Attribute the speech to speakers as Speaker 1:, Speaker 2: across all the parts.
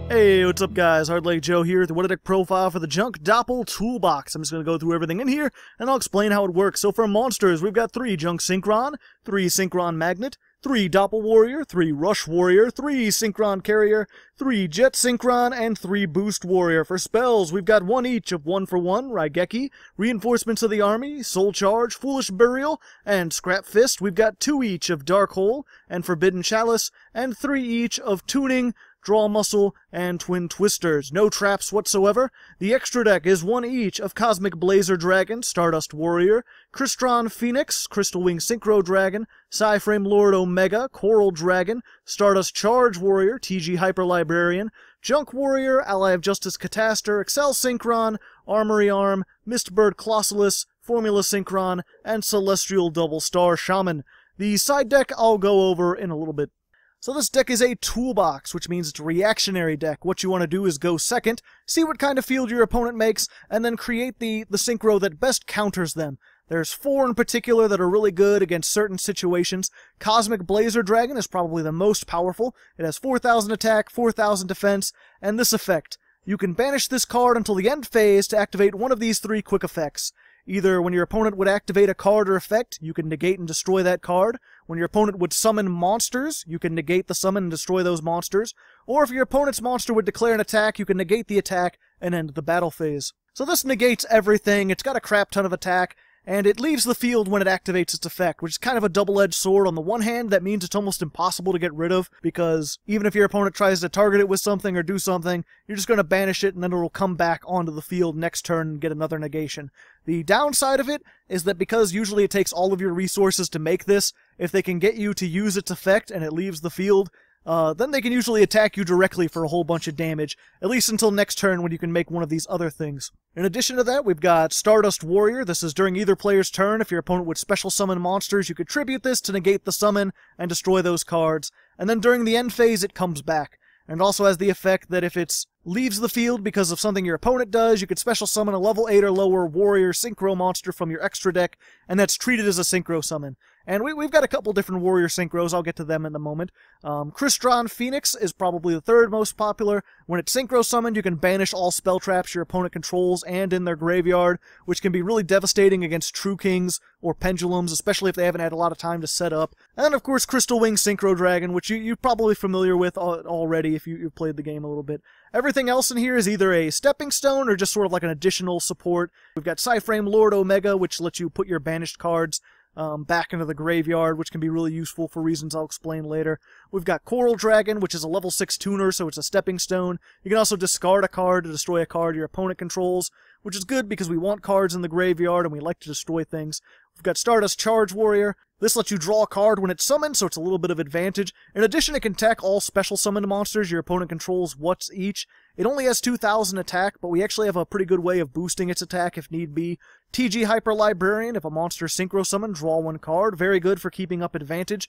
Speaker 1: Hey, what's up guys? Hardleg Joe here with the YGOPro profile for the Junk Doppel Toolbox. I'm just going to go through everything in here, and I'll explain how it works. So for monsters, we've got 3 Junk Synchron, 3 Synchron Magnet, 3 Doppel Warrior, 3 Rush Warrior, 3 Synchron Carrier, 3 Jet Synchron, and 3 Boost Warrior. For spells, we've got 1 each of 1 for 1, Raigeki, Reinforcements of the Army, Soul Charge, Foolish Burial, and Scrap Fist. We've got 2 each of Dark Hole and Forbidden Chalice, and 3 each of Tuning, Draw Muscle, and Twin Twisters. No traps whatsoever. The extra deck is 1 each of Cosmic Blazar Dragon, Stardust Warrior, Crystron Phoenix, Crystal Wing Synchro Dragon, Psyframe Lord Omega, Coral Dragon, Stardust Charge Warrior, TG Hyper Librarian, Junk Warrior, Ally of Justice Cataster, Excel Synchron, Armory Arm, Mistbird Colossalus, Formula Synchron, and Celestial Double Star Shaman. The side deck I'll go over in a little bit. So this deck is a toolbox, which means it's a reactionary deck. What you want to do is go second, see what kind of field your opponent makes, and then create the synchro that best counters them. There's 4 in particular that are really good against certain situations. Cosmic Blazar Dragon is probably the most powerful. It has 4,000 attack, 4,000 defense, and this effect. You can banish this card until the end phase to activate one of these 3 quick effects. Either when your opponent would activate a card or effect, you can negate and destroy that card. When your opponent would summon monsters, you can negate the summon and destroy those monsters. Or if your opponent's monster would declare an attack, you can negate the attack and end the battle phase. So this negates everything, it's got a crap ton of attack, and it leaves the field when it activates its effect, which is kind of a double-edged sword. On the one hand, that means it's almost impossible to get rid of, because even if your opponent tries to target it with something or do something, you're just going to banish it and then it'll come back onto the field next turn and get another negation. The downside of it is that because usually it takes all of your resources to make this, if they can get you to use its effect and it leaves the field, then they can usually attack you directly for a whole bunch of damage, at least until next turn when you can make one of these other things. In addition to that, we've got Stardust Warrior. This is during either player's turn. If your opponent would special summon monsters, you could tribute this to negate the summon and destroy those cards, and then during the end phase it comes back. And it also has the effect that if it leaves the field because of something your opponent does, you could special summon a level 8 or lower Warrior Synchro monster from your extra deck, and that's treated as a Synchro summon. And we've got a couple different Warrior Synchros, I'll get to them in a moment. Crystron Phoenix is probably the 3rd most popular. When it's Synchro summoned, you can banish all spell traps your opponent controls and in their graveyard, which can be really devastating against True Kings or Pendulums, especially if they haven't had a lot of time to set up. And then, of course, Crystal Wing Synchro Dragon, which you're probably familiar with already if you've played the game a little bit. Everything else in here is either a stepping stone or just sort of like an additional support. We've got Psyframe Lord Omega, which lets you put your banished cards back into the graveyard, which can be really useful for reasons I'll explain later. We've got Coral Dragon, which is a level 6 tuner, so it's a stepping stone. You can also discard a card to destroy a card your opponent controls, which is good because we want cards in the graveyard and we like to destroy things. We've got Stardust Charge Warrior. This lets you draw a card when it's summoned, so it's a little bit of advantage. In addition, it can attack all special summoned monsters your opponent controls once each. It only has 2,000 attack, but we actually have a pretty good way of boosting its attack if need be. TG Hyper Librarian, if a monster synchro summon, draw 1 card. Very good for keeping up advantage.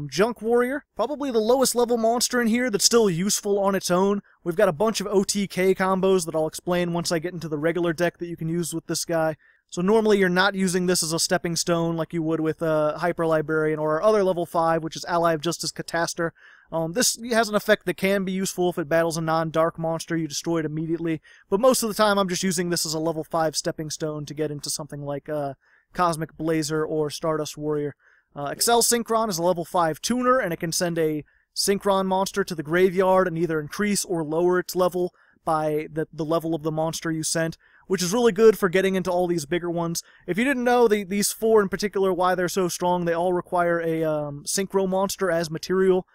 Speaker 1: Junk Warrior, probably the lowest level monster in here that's still useful on its own. We've got a bunch of OTK combos that I'll explain once I get into the regular deck that you can use with this guy. So normally you're not using this as a stepping stone like you would with Hyper Librarian or our other level 5, which is Ally of Justice Cataster. This has an effect that can be useful if it battles a non-dark monster, you destroy it immediately. But most of the time I'm just using this as a level 5 stepping stone to get into something like Cosmic Blazar or Stardust Warrior. Excel Synchron is a level 5 tuner, and it can send a Synchron monster to the graveyard and either increase or lower its level by the level of the monster you sent, which is really good for getting into all these bigger ones. If you didn't know, these 4 in particular, why they're so strong, they all require a Synchro monster as material.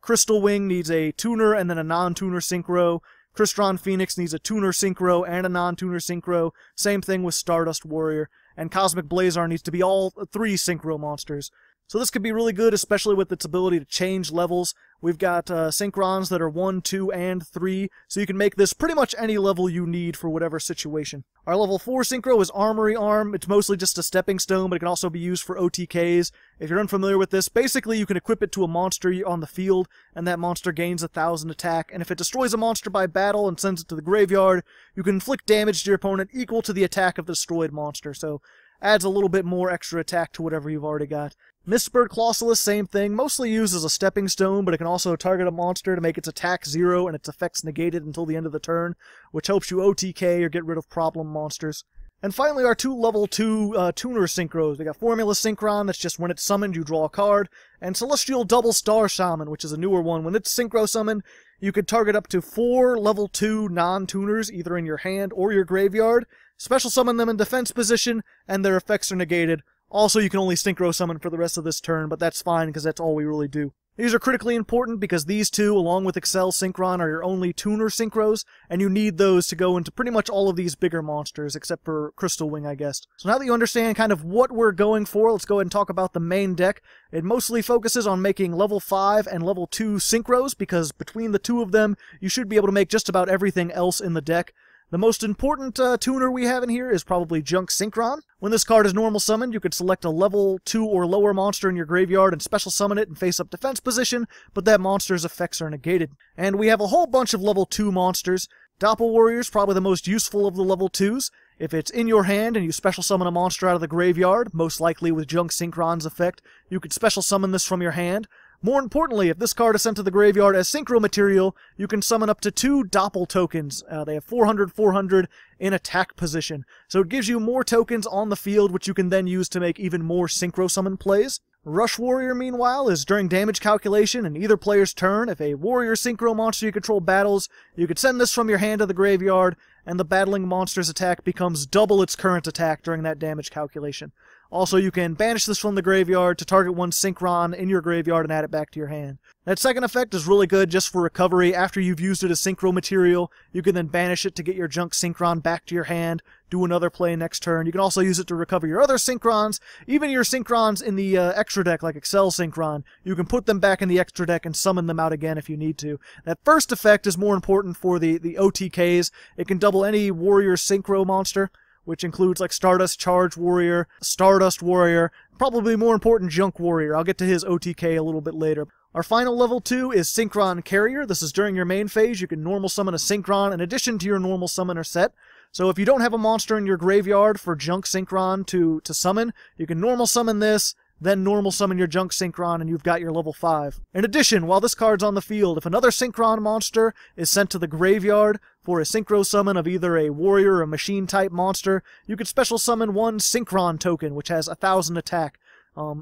Speaker 1: Crystal Wing needs a tuner and then a non-tuner Synchro. Crystron Phoenix needs a tuner Synchro and a non-tuner Synchro. Same thing with Stardust Warrior. And Cosmic Blazar needs to be all 3 Synchro monsters. So this could be really good, especially with its ability to change levels. We've got Synchrons that are 1, 2, and 3, so you can make this pretty much any level you need for whatever situation. Our level 4 Synchro is Armory Arm. It's mostly just a stepping stone, but it can also be used for OTKs. If you're unfamiliar with this, basically you can equip it to a monster on the field, and that monster gains 1,000 attack, and if it destroys a monster by battle and sends it to the graveyard, you can inflict damage to your opponent equal to the attack of the destroyed monster, so adds a little bit more extra attack to whatever you've already got. Mistbird Clausulus, same thing, mostly used as a stepping stone, but it can also target a monster to make its attack 0 and its effects negated until the end of the turn, which helps you OTK or get rid of problem monsters. And finally, our 2 level 2 tuner synchros. We got Formula Synchron, that's just when it's summoned, you draw a card, and Celestial Double Star Shaman, which is a newer one. When it's synchro summoned, you could target up to 4 level 2 non-tuners, either in your hand or your graveyard, special summon them in defense position, and their effects are negated. Also, you can only synchro summon for the rest of this turn, but that's fine because that's all we really do. These are critically important because these 2, along with Excel Synchron, are your only tuner synchros, and you need those to go into pretty much all of these bigger monsters, except for Crystal Wing, I guess. So now that you understand kind of what we're going for, let's go ahead and talk about the main deck. It mostly focuses on making level 5 and level 2 synchros, because between the 2 of them, you should be able to make just about everything else in the deck. The most important tuner we have in here is probably Junk Synchron. When this card is normal summoned, you could select a level 2 or lower monster in your graveyard and special summon it in face-up defense position, but that monster's effects are negated. And we have a whole bunch of level 2 monsters. Doppel Warrior is probably the most useful of the level 2s. If it's in your hand and you special summon a monster out of the graveyard, most likely with Junk Synchron's effect, you could special summon this from your hand. More importantly, if this card is sent to the graveyard as synchro material, you can summon up to 2 Doppel tokens. They have 400/400 in attack position. So it gives you more tokens on the field, which you can then use to make even more synchro summon plays. Rush Warrior, meanwhile, is during damage calculation in either player's turn. If a warrior synchro monster you control battles, you could send this from your hand to the graveyard, and the battling monster's attack becomes double its current attack during that damage calculation. Also, you can banish this from the graveyard to target one Synchron in your graveyard and add it back to your hand. That second effect is really good just for recovery. After you've used it as synchro material, you can then banish it to get your Junk Synchron back to your hand, do another play next turn. You can also use it to recover your other Synchrons, even your Synchrons in the extra deck like Excel Synchron. You can put them back in the extra deck and summon them out again if you need to. That first effect is more important for the OTKs. It can double any warrior synchro monster, which includes like Stardust Charge Warrior, Stardust Warrior, probably more important Junk Warrior. I'll get to his OTK a little bit later. Our final level 2 is Synchron Carrier. This is during your main phase. You can normal summon a Synchron in addition to your normal summoner set. So if you don't have a monster in your graveyard for Junk Synchron to summon, you can normal summon this, then normal summon your Junk Synchron, and you've got your level 5. In addition, while this card's on the field, if another Synchron monster is sent to the graveyard for a synchro summon of either a warrior or a machine-type monster, you could special summon one Synchron token, which has 1,000 attack.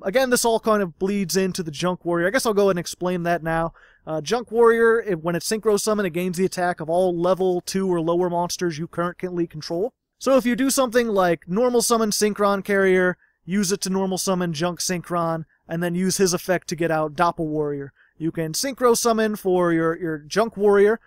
Speaker 1: Again, this all kind of bleeds into the Junk Warrior. I guess I'll go ahead and explain that now. Junk Warrior, when it's synchro summoned, it gains the attack of all level 2 or lower monsters you currently control. So if you do something like normal summon Synchron Carrier, use it to normal summon Junk Synchron, and then use his effect to get out Doppel Warrior. You can synchro summon for your Junk Warrior.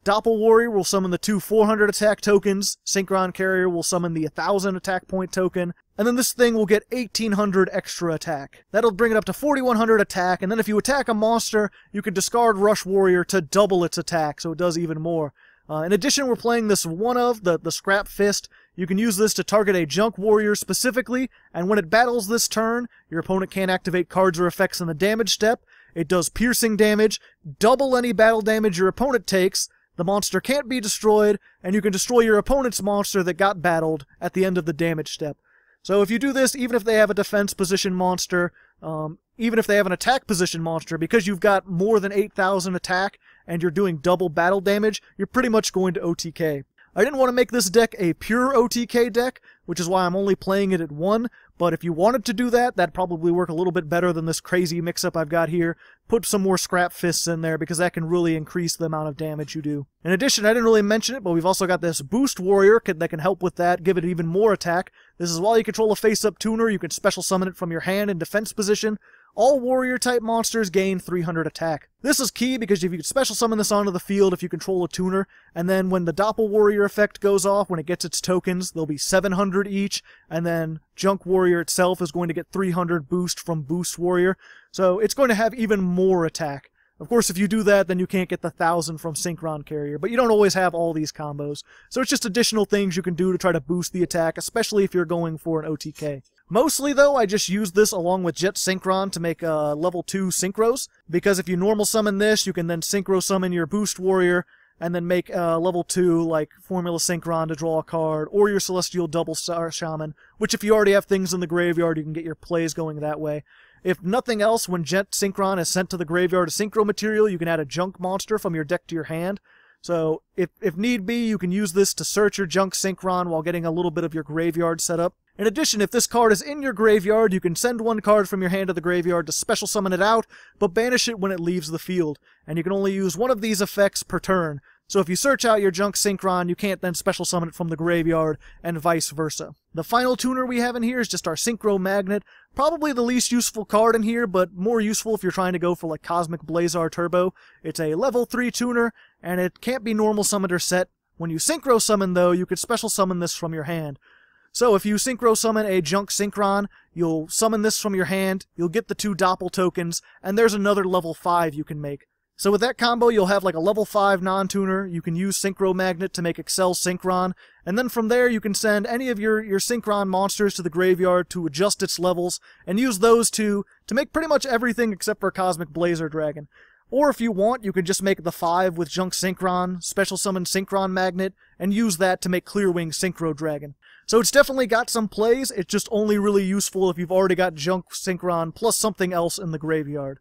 Speaker 1: Doppel Warrior will summon the 2 400 attack tokens. Synchron Carrier will summon the 1,000 attack point token. And then this thing will get 1,800 extra attack. That'll bring it up to 4,100 attack, and then if you attack a monster, you can discard Rush Warrior to double its attack, so it does even more. In addition, we're playing this one of, the Scrap Fist. You can use this to target a Junk Warrior specifically, and when it battles this turn, your opponent can't activate cards or effects in the damage step. It does piercing damage, double any battle damage your opponent takes, the monster can't be destroyed, and you can destroy your opponent's monster that got battled at the end of the damage step. So if you do this, even if they have a defense position monster, even if they have an attack position monster, because you've got more than 8,000 attack and you're doing double battle damage, you're pretty much going to OTK. I didn't want to make this deck a pure OTK deck, which is why I'm only playing it at 1, but if you wanted to do that, that'd probably work a little bit better than this crazy mix-up I've got here. Put some more Scrap Fists in there, because that can really increase the amount of damage you do. In addition, I didn't really mention it, but we've also got this Boost Warrior that can help with that, give it even more attack. This is while you control a face-up tuner, you can special summon it from your hand in defense position. All warrior-type monsters gain 300 attack. This is key because if you can special summon this onto the field if you control a tuner, and then when the Doppel Warrior effect goes off, when it gets its tokens, they'll be 700 each, and then Junk Warrior itself is going to get 300 boost from Boost Warrior, so it's going to have even more attack. Of course, if you do that, then you can't get the 1,000 from Synchron Carrier, but you don't always have all these combos. So it's just additional things you can do to try to boost the attack, especially if you're going for an OTK. Mostly, though, I just use this along with Jet Synchron to make level 2 synchros, because if you normal summon this, you can then synchro summon your Boost Warrior, and then make level 2, like Formula Synchron to draw a card, or your Celestial Double Star Shaman, which if you already have things in the graveyard, you can get your plays going that way. If nothing else, when Jet Synchron is sent to the graveyard as synchro material, you can add a junk monster from your deck to your hand. So, if need be, you can use this to search your Junk Synchron while getting a little bit of your graveyard set up. In addition, if this card is in your graveyard, you can send one card from your hand to the graveyard to special summon it out, but banish it when it leaves the field. And you can only use one of these effects per turn. So if you search out your Junk Synchron, you can't then special summon it from the graveyard, and vice versa. The final tuner we have in here is just our Synchron Magnet. Probably the least useful card in here, but more useful if you're trying to go for like Cosmic Blazar Turbo. It's a level 3 tuner, and it can't be normal summoned or set. When you synchro summon though, you could special summon this from your hand. So if you synchro summon a Junk Synchron, you'll summon this from your hand, you'll get the 2 Doppel tokens, and there's another level 5 you can make. So with that combo, you'll have like a level 5 non-tuner, you can use Synchron Magnet to make Excel Synchron, and then from there you can send any of your Synchron monsters to the graveyard to adjust its levels, and use those to make pretty much everything except for Cosmic Blazar Dragon. Or if you want, you can just make the 5 with Junk Synchron, special summon Synchron Magnet, and use that to make Clear Wing Synchro Dragon. So it's definitely got some plays, it's just only really useful if you've already got Junk Synchron plus something else in the graveyard.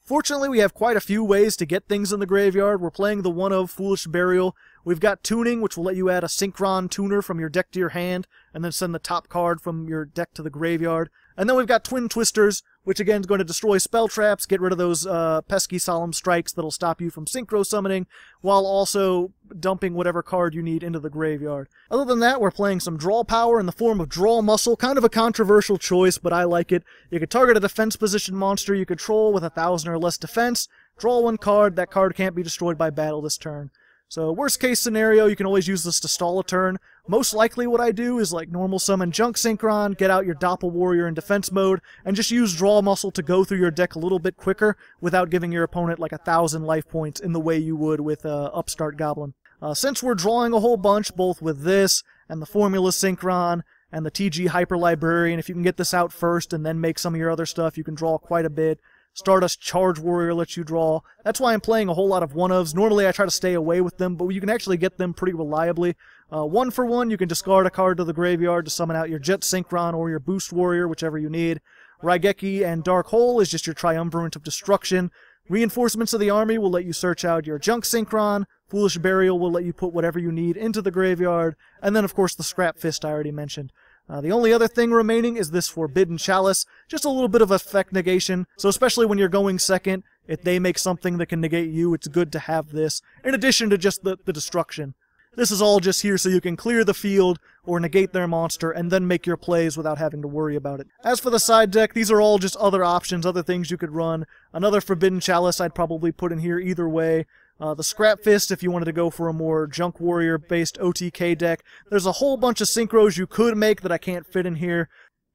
Speaker 1: Fortunately, we have quite a few ways to get things in the graveyard. We're playing the one of Foolish Burial. We've got Tuning, which will let you add a Synchron tuner from your deck to your hand, and then send the top card from your deck to the graveyard. And then we've got Twin Twisters, which again is going to destroy spell traps, get rid of those pesky Solemn Strikes that'll stop you from synchro summoning, while also dumping whatever card you need into the graveyard. Other than that, we're playing some draw power in the form of Draw Muscle, kind of a controversial choice, but I like it. You could target a defense position monster you control with 1,000 or less defense, draw one card, that card can't be destroyed by battle this turn. So worst case scenario, you can always use this to stall a turn. Most likely what I do is like normal summon Junk Synchron, get out your Doppel Warrior in defense mode, and just use Draw Muscle to go through your deck a little bit quicker without giving your opponent like 1,000 life points in the way you would with Upstart Goblin. Since we're drawing a whole bunch, both with this and the Formula Synchron and the TG Hyper Librarian, if you can get this out first and then make some of your other stuff, you can draw quite a bit. Stardust Charge Warrior lets you draw. That's why I'm playing a whole lot of one-ofs. Normally I try to stay away with them, but you can actually get them pretty reliably. 1 for 1, you can discard a card to the graveyard to summon out your Jet Synchron or your Boost Warrior, whichever you need. Raigeki and Dark Hole is just your Triumvirate of Destruction. Reinforcements of the Army will let you search out your Junk Synchron. Foolish Burial will let you put whatever you need into the graveyard. And then, of course, the Scrap Fist I already mentioned. The only other thing remaining is this Forbidden Chalice, just a little bit of effect negation, so especially when you're going second, if they make something that can negate you, it's good to have this, in addition to just the destruction. This is all just here so you can clear the field, or negate their monster, and then make your plays without having to worry about it. As for the side deck, these are all just other options, other things you could run. Another Forbidden Chalice I'd probably put in here either way. The Scrap Fist, if you wanted to go for a more Junk Warrior-based OTK deck. There's a whole bunch of synchros you could make that I can't fit in here.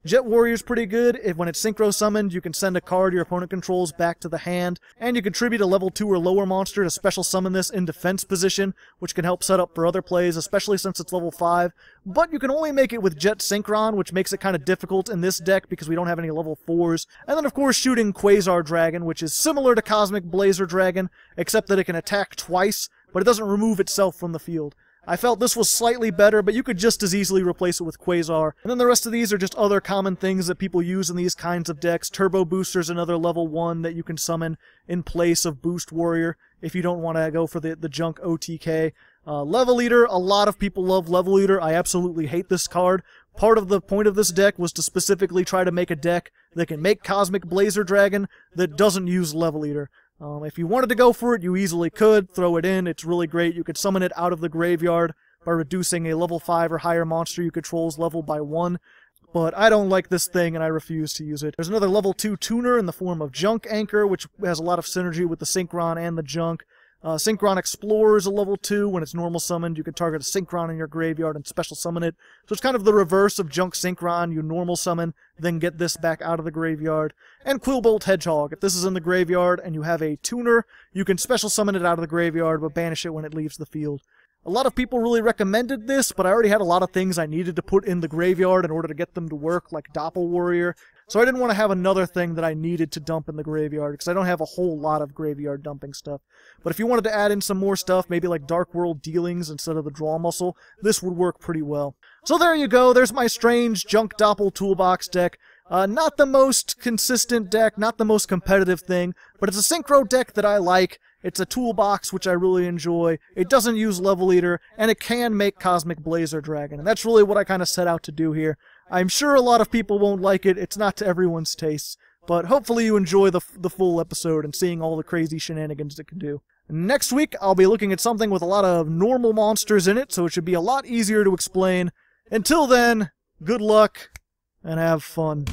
Speaker 1: Jet Warrior's pretty good. When it's synchro summoned, you can send a card your opponent controls back to the hand, and you contribute a level 2 or lower monster to special summon this in defense position, which can help set up for other plays, especially since it's level 5. But you can only make it with Jet Synchron, which makes it kind of difficult in this deck because we don't have any level 4s. And then, of course, shooting Quasar Dragon, which is similar to Cosmic Blazar Dragon, except that it can attack twice, but it doesn't remove itself from the field. I felt this was slightly better, but you could just as easily replace it with Quasar. And then the rest of these are just other common things that people use in these kinds of decks. Turbo Booster's another level 1 that you can summon in place of Boost Warrior if you don't want to go for the Junk OTK. Level Eater, a lot of people love Level Eater. I absolutely hate this card. Part of the point of this deck was to specifically try to make a deck that can make Cosmic Blazar Dragon that doesn't use Level Eater. If you wanted to go for it, you easily could. Throw it in. It's really great. You could summon it out of the graveyard by reducing a level 5 or higher monster you control's level by 1. But I don't like this thing, and I refuse to use it. There's another level 2 tuner in the form of Junk Anchor, which has a lot of synergy with the Synchron and the Junk. Synchron Explorer is a level 2. When it's normal summoned, you can target a Synchron in your graveyard and special summon it. So it's kind of the reverse of Junk Synchron. You normal summon, then get this back out of the graveyard. And Quillbolt Hedgehog. If this is in the graveyard and you have a tuner, you can special summon it out of the graveyard, but banish it when it leaves the field. A lot of people really recommended this, but I already had a lot of things I needed to put in the graveyard in order to get them to work, like Doppel Warrior. So I didn't want to have another thing that I needed to dump in the graveyard, because I don't have a whole lot of graveyard dumping stuff. But if you wanted to add in some more stuff, maybe like Dark World Dealings instead of the Draw Muscle, this would work pretty well. So there you go, there's my strange Junk Doppel Toolbox deck. Not the most consistent deck, not the most competitive thing, but it's a synchro deck that I like. It's a toolbox, which I really enjoy. It doesn't use Level Eater, and it can make Cosmic Blazar Dragon. And that's really what I kind of set out to do here. I'm sure a lot of people won't like it. It's not to everyone's tastes. But hopefully you enjoy the full episode and seeing all the crazy shenanigans it can do. Next week, I'll be looking at something with a lot of normal monsters in it, so it should be a lot easier to explain. Until then, good luck, and have fun.